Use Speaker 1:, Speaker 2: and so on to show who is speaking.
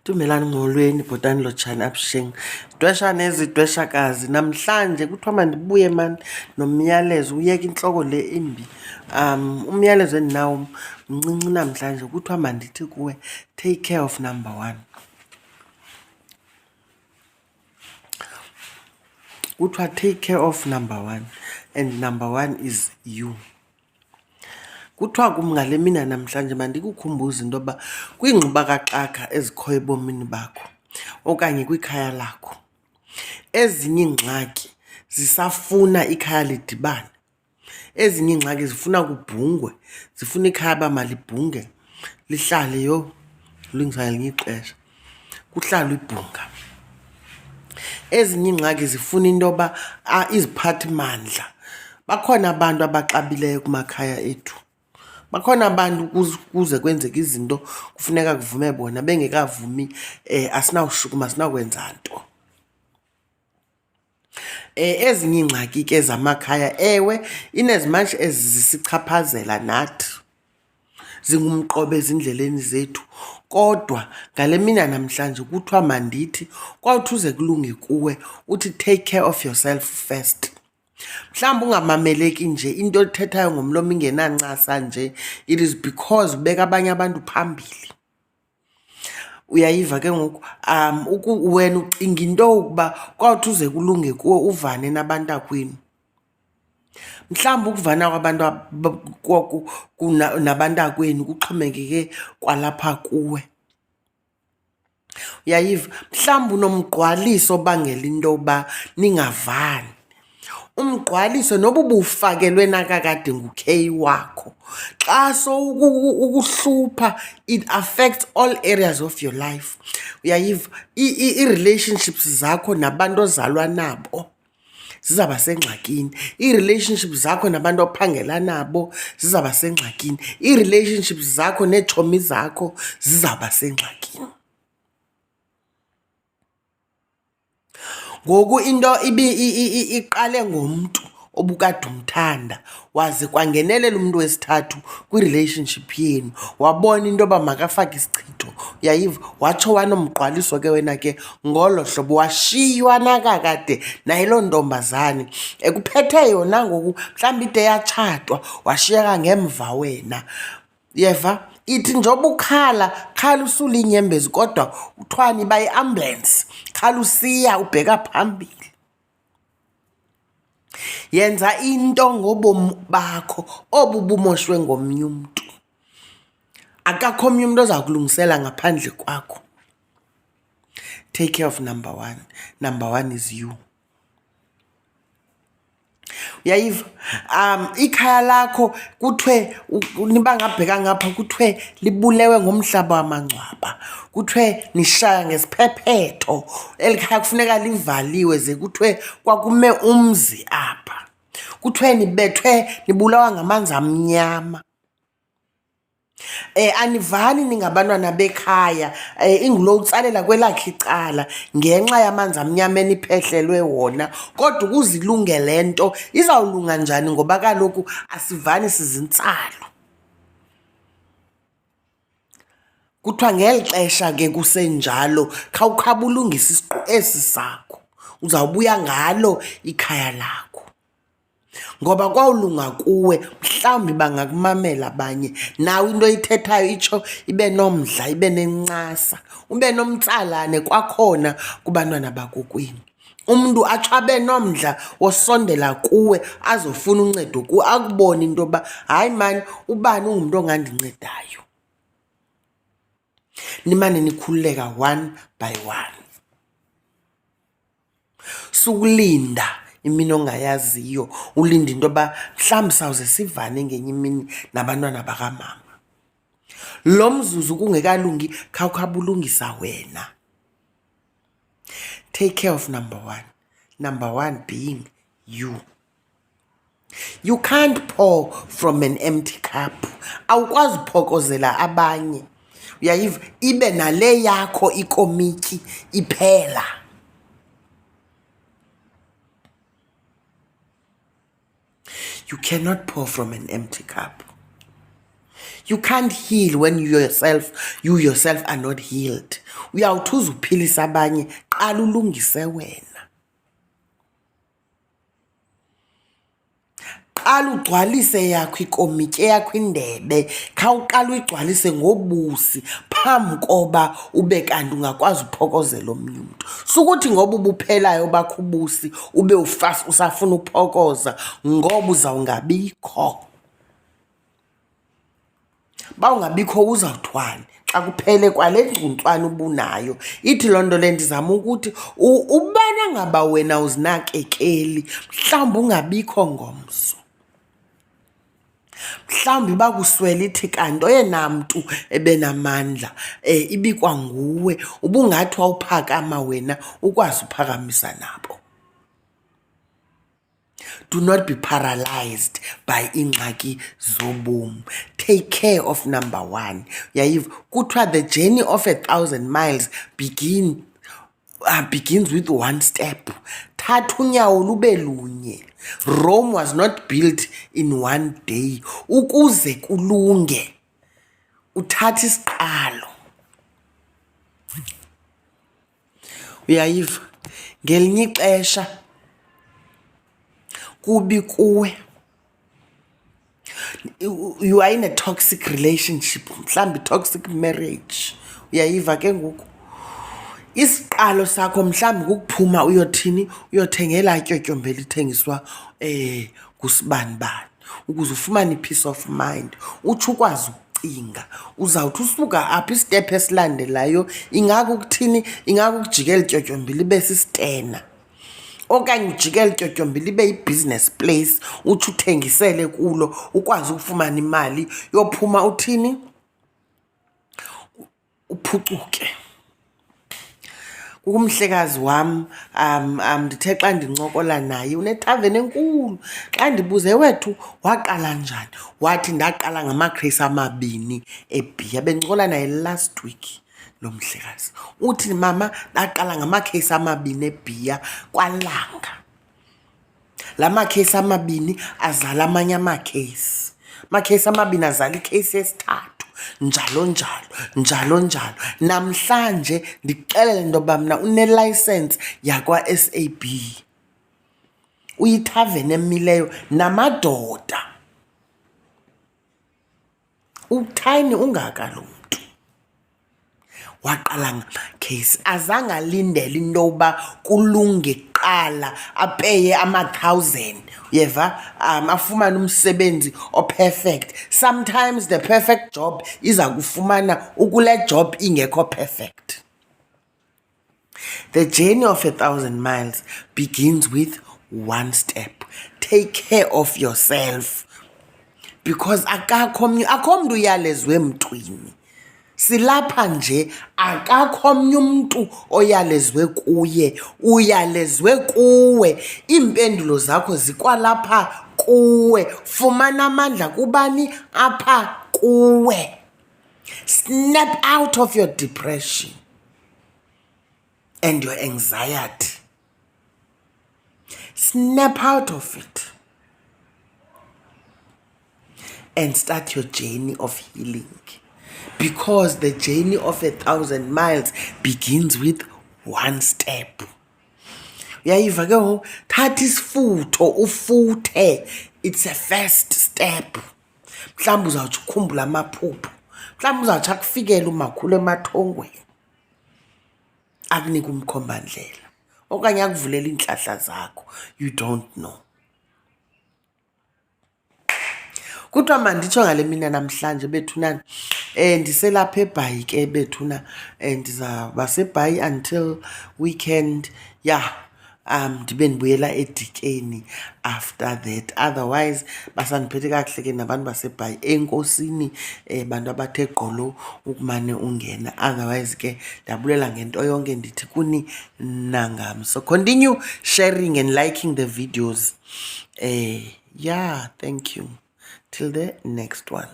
Speaker 1: Tumelani molweni bhotani lotshani abusheng. Dwesha nezidweshakazi namhlanje kuthiwa mandibuye mani nomyalezo uyeka intloko le imbi. Umyalezo endinawo mncinci namhlanje kuthiwa mandithi kuwe take care of number one. Kuthiwa take care of number one and number one is you. Kuthiwa kum ngale mina namhlanje mandikukhumbuze into yoba kwiingxubakaxaka ezikhoyo ebomini bakho okanye kwikhaya lakho, ezinye iingxaki zisafuna ikhaya lidibane. Ezinye iingxaki zifuna kubhungwe, zifuna ikhaya uba malibhunge, lihlale kulungiswa ngelinye ixesha, kuhlalwe ibhunga. Ezinye iingxaki zifuna into yoba iziphathimandla. Bakhona abantu abaxabileyo kumakhaya ethu. Bakhona abantu kuze kwenzeke izinto kufuneka kuvume bona, bengekavumi asinawushukuma, asinawukwenza nto. Ezinye iingxaki ke zamakhaya, ewe, in as much as zisichaphazela nathi, zingumqobo ezindleleni zethu, kodwa ngale mina namhlanje kuthiwa mandithi kwawuthi uze kulunge kuwe uthi take care of yourself first. Mhlawumbi ungamameleki nje into othethayo ngomlomo ingenancasa nje, it is because ubeka abanye abantu phambili. Uyayiva ke ngoku wena ucinga into yokuba kwawuthi uze kulunge kuwe uvane nabantakwenu. Mhlawumbi ukuvana kwabantu nabantakwenu kuxhomekeke kwalapha kuwe. Uyayiva, mhlawumbi unomgqwaliso obangela into yoba ningavani. Umgqwaliso noba ubufakelwe nakakade ngukheyi wakho, xa ukuhlupha, it affects all areas of your life. Uyayiva, ii-relationships zakho nabantu ozalwa nabo zizawuba sengxakini. Ii-relationships zakho nabantu ophangela nabo zizawuba sengxakini. Ii-relationships zakho neetshomi zakho zizawuba sengxakini. Ngoku into iqale ngomntu obukade umthanda, waze kwangenelela umntu wesithathu kwi-relationship yenu, wabona into yoba makafake isichitho. Uyayiva, watsho wanomgqwaliso ke wena ke ngolo hlobo, washiywa nakakade nayiloo ntombazane. Ekuphethe yona ngoku mhlawumbi ide yatshatwa, washiyeka ngemva wena. Uyeva, ithi njengoba ukhala, khala usula iinyembezi, kodwa kuthiwani uba yiambulance, khala usiya ubheka phambili. Yenza into ngobomi bakho obu bumoshwe ngomnye umntu. Akakho omnye umntu oza kulungisela ngaphandle kwakho. Take care of number one. Number one is you. Uyayiva, ikhaya lakho kuthiwe niba ngabheka ngapha kuthiwe libulewe ngomhlaba wamangcwaba, kuthiwe nishaya ngesiphephetho, eli khaya kufuneka livaliwe, ze kuthiwe kwakume umzi apha, kuthiwe nibulawa ngamanzi amnyama. Anivani ningabantwana bekhaya, ingulo utsalela kwelakhe icala ngenxa yamanzi amnyama eniphehlelwe wona. Kodwa ukuze ilunge le nto, izawulunga njani ngoba kaloku asivani, sizintsalo. Kuthiwa ngeli xesha ke kusenjalo khawukhabe ulungise isiqu esi sakho, uzawubuya ngalo ikhaya lakho. Ngoba kwawulunga kuwe, mhlawumbi bangakumamela abanye, nawe into oyithethayo itsho ibe nomdla, ibe nencasa, ube nomtsalane kwakhona kubantwana bakokwenu. Umntu atsho abe nomdla wosondela kuwe, azofuna uncedo kuwe, akubone into yoba hayi mani, ubani ungumntu ongandincedayo. Nimane nikhululeka one by one. Sukulinda imini ongayaziyo, ulinda into yoba mhlawumbi sawuze sivane ngenye imini nabantwana bakamama. Lo mzuzu kungekalungi, khawukhabe ulungisa wena. Take care of number one. Number one being you. You can't pour from an empty cup. Awukwazi uphokozela abanye. Uyayiva, ibe nale yakho ikomityi iphela. You cannot pour from an empty cup. You can't heal when you yourself are not healed. Uyawuthi uzuphilisa abanye, qala ulungise wena. Qala ugcwalise yakho ikomityi yakho indebe, khawuqala uyigcwalise ngobusi phambi koba ube kanti ungakwazi uphokozela omnye umuntu. Sukuthi ngoba ubuphelayo bakho ubusi ube usafuna uphokoza ngoba uzawungabikho. Bawungabikho uzawuthwani xa kuphele kwale ngcuntwana ubunayo. Ithi loo nto le ndizama ukuthi ubana ngaba wena uzinakekeli, mhlawumbi ungabikho ngomso. Mhlawumbi bakuswela ithi kanti oyena mntu ebenamandla ibikwa nguwe, ubungathi wawuphakama wena ukwazi uphakamisa nabo. Do not be paralyzed by ingxaki zobomi. Take care of number one. Yayiva kuthiwa the journey of 1,000 miles begins with one step. Thatha unyawo lube lunye. Rome was not built in one day. Ukuze kulunge, uthatha isiqalo. Uyayiva ngelinye ixesha kubi kuwe, you are in a toxic relationship, mhlawumbi toxic marriage. Uyayiva ke ngoku isiqalo sakho mhlawumbi kukuphuma uyothini, uyothengela tyotyombe lithengiswa kusibanibani ukuze ufumane i-peace of mind, utsho ukwazi ukucinga. Uzawuthi usuka apha isitephu esilandelayo ingakukuthini, ingakukujikela tyotyombe libe sistena, okanye ujikele tyotyombe libe yi-business place, utsho uthengisele kulo ukwazi ukufumana imali yophuma uthini, uphucuke. Kukumhlekazi wam ndithe xa ndincokola naye unethaveni enkulu. Xa ndibuze wethu waqala njani, wathi ndaqala ngamakheyisi 2 ebhiya. Bendicokola naye last week lo mhlekazi. Uthi mama ndaqala ngamakheyisi 2 ebhiya kwaLanga. La makheyisi 2 azala amanye amakheyisi. Amakheyisi 2 azala ikheyisi yesithathu. Njalo njalo njalo njalo. Namhlanje ndikuxelele into yoba mna unelicense yakwa-SAB, uyithaveni emileyo namadoda. Uthayini ungaka lo mntu. Waqala ngamakheyisi, azange alindele into yoba kulunge kuqala apeye 1,000. Uyeva afumane umsebenzi o-perfect. Sometimes the perfect job iza kufumana ukule job ingekho perfect. The journey of 1,000 miles begins with one step. Take care of yourself, because akakho mntu uyalezwe emntwini. Silapha nje, akakho omnye umntu oyalezwe kuye, uyalezwe kuwe. Iimpendulo zakho zikwalapha kuwe. Fumana amandla kubani? Apha kuwe. Snap out of your depression and your anxiety. Snap out of it and start your journey of healing. Because the journey of 1,000 miles begins with one step. Uyayiva ke ngoku, thatha isifutho ufuthe. It's a first step. Mhlawumbi uzawutsho ukhumbula amaphupho. Mhlawumbi uzawutsho akufikele umakhulu emathongweni, akunika umkhombandlela, okanye akuvulela iintlahla zakho. You don't know. Kuthiwa manditsho ngale mina namhlanje bethunana, ndiselapha eBhayi ke bethuna, ndizawuba seBhayi until weekend. Yeah, ndibe ndibuyela eDikeni after that. Otherwise basandiphethe kakuhle ke nabantu baseBhayi. Enkosini bantu abathe gqolo ukumane ungena. Otherwise ke ndiyabulela ngento yonke, ndithi kuni nangam. So continue sharing and liking the videos. Yeah, thank you. Till the next one.